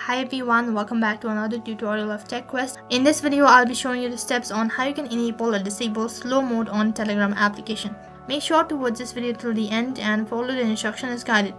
Hi everyone, welcome back to another tutorial of TechQuest. In this video, I'll be showing you the steps on how you can enable or disable slow mode on Telegram application. Make sure to watch this video till the end and follow the instruction as guided.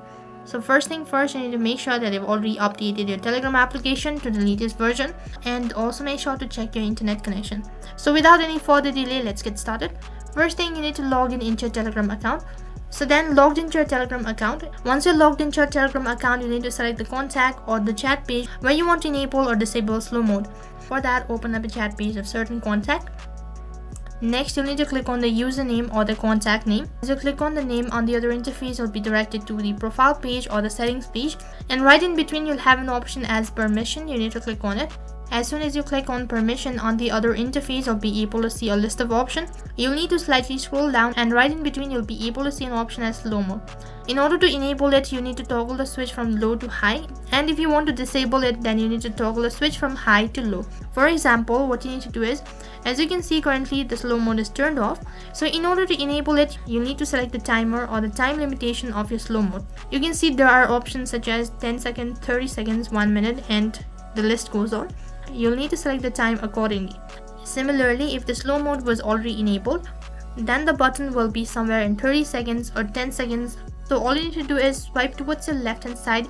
So first thing first, you need to make sure that you've already updated your Telegram application to the latest version, and also make sure to check your internet connection. So without any further delay, let's get started. First thing, you need to log in into your Telegram account. So then logged into your Telegram account. Once you're logged into your Telegram account, you need to select the contact or the chat page where you want to enable or disable slow mode. For that, open up a chat page of certain contact. Next, you'll need to click on the username or the contact name. As you click on the name, on the other interface you'll be directed to the profile page or the settings page, and right in between you'll have an option as permission. You need to click on it. As soon as you click on permission, on the other interface you'll be able to see a list of options. You'll need to slightly scroll down, and right in between you'll be able to see an option as slow mode. In order to enable it, you need to toggle the switch from low to high, and if you want to disable it, then you need to toggle the switch from high to low. For example, what you need to do is, as you can see currently the slow mode is turned off, so in order to enable it, you need to select the timer or the time limitation of your slow mode. You can see there are options such as 10 seconds, 30 seconds, 1 minute, and the list goes on. You'll need to select the time accordingly. Similarly, if the slow mode was already enabled, then the button will be somewhere in 30 seconds or 10 seconds. So all you need to do is swipe towards the left hand side.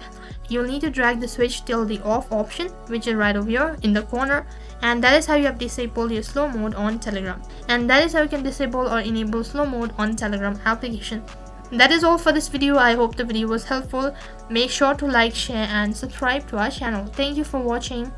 You'll need to drag the switch till the off option, which is right over here in the corner, and that is how you have disabled your slow mode on Telegram. And that is how you can disable or enable slow mode on Telegram application. That is all for this video. I hope the video was helpful. Make sure to like, share and subscribe to our channel. Thank you for watching.